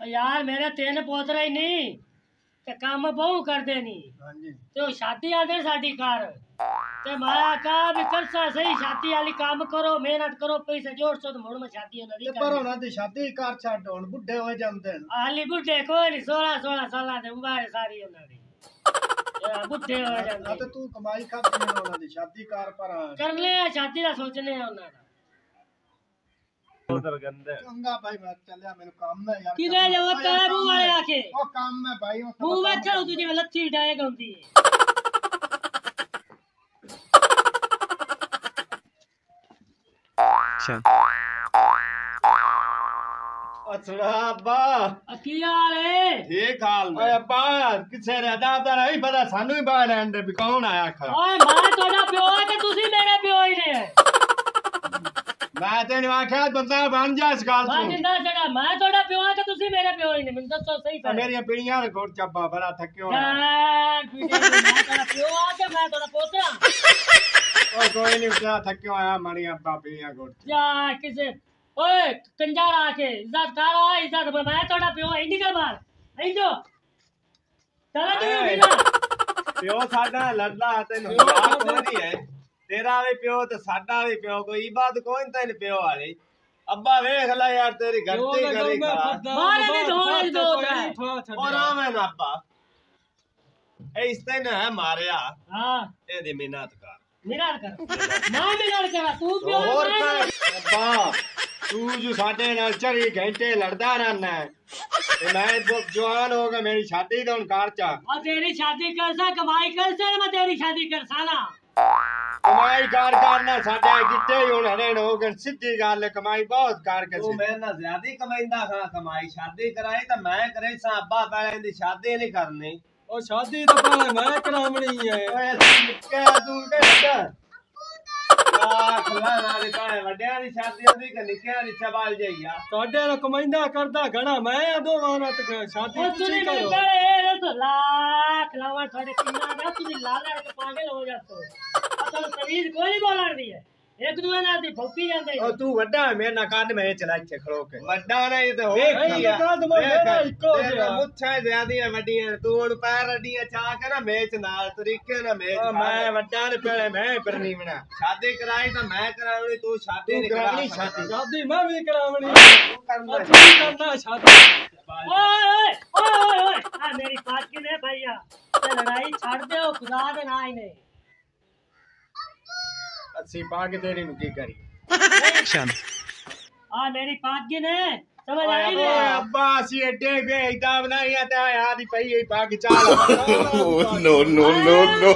यार मेरे 3 पोतरे ही नहीं ते काम बहु कर देनी ते शादी आदे साडी कार ते माया का भी करसा सही शादी वाली काम करो मेहनत करो पैसे जोड़ सो तो मुड़ में शादी होना दी पर होना दी शादी कार छाड़ हुन बुढ़े हो जांदे हाली बुढ़े कोई नहीं 16 साल दे उम्र सारी होना दी बुढ़े हो जांदे तो तू कमाई कर होना दी शादी कार पर कर ले शादी दा सोचने होना उधर गंदे चंगा भाई मैं चलिया मेनू काम है यार किदे जो तेरे मुंह वाले आके ओ काम में भाई मुंह में चलो तुझे लच्छी डायग होंदी है अच्छा अब्बा की हाल है ठीक हाल ओए अब्बा किसे रहदा ता नहीं पता सानू ही बाहर एंड भी कौन आया खा ओए मैं तोड़ा प्यो है ते तुसी मेरे प्यो ही ने मैं तेन आख्या बंदा बन जा इस गल मैं जिंदा छड़ा मैं तोड़ा प्यो है ते तुसी मेरे प्यो ही ने मैं दसो सही कर मेरी पीड़ियां रिकॉर्ड चब्बा बड़ा थक्यो मैं तोड़ा प्यो आ के मैं तोड़ा पोतरा ओ कोई नहीं उठा थक्यो आया मणी अब्बा पीड़ियां गोट जा किसे ओए कंजार आके इज्जत करो इज्जत मैं तोड़ा प्यो है निकल बाहर इंजो चला तू बिना प्यो साडा लड़दा तेन याद होनी है तेरा भी प्यो ते साडा भी प्यो कोई बात कोई तेन प्यो वाली अब्बा देख ले यार तेरी गलती करी मारे ने ढोल दो और आवे ना अब्बा ए इसने ना मारया हां ए दी मेहनत कर मैं मिलर करा तू प्यो और अब्बा तू जो साडे नाल 24 घंटे लड़दा रहना है मैं जवान हो गया मेरी शादी तो कार चा और तेरी शादी कर सा कमाई कर सा मैं तेरी शादी कर साना कमाई कार करना साडे किते ही हुन हरेन हो गए सीधी गल कमाई बहुत कार के तू मेरे ना ज्यादा कमाईंदा खा कमाई शादी कराई तो मैं करे सा अब्बा पहले दी शादी नहीं करनी ओ शादी तो पहले मैं करावनी है ओए निक्का तू के खला ना दे काए वड्डियां दी शादी होंदी कि निक्कियां दी सवाल जाईया तोडे नो कमाईंदा करदा घणा मैं दो वाना तक शादी तुसी करो ए तो लाख लावा थोड़े किन्ना ना तुसी लाला के पागल हो जातो तो शरीर कोई नहीं बोलण दी है एक दूए नाल दी भौंकी जांदे ओ तू वड्डा मेरे ना काट में चला इथे खड़ो के वड्डा नहीं तो देख इको मुच्छा ज्यादा वड्डियां तू हुन पैर अड्डियां चा के ना मैच नाल तरीके ना मैच मैं वड्डा ने पहले मैं परनी बना शादी कराई तो मैं करावनी तू शादी नहीं करावनी शादी मैं भी करावनी तू करना शादी ओए ओए ओए आ मेरी बात की ने भैया लड़ाई छाड़ दे ओ खुदा दे ना ही ने अच्छी पाग तेरी नु की करी एक्शन आ मेरी पाग की ने समझ आई ने अब्बा सी एडे बे इदा बनाई आता याद ही पई पाग चाल no no no no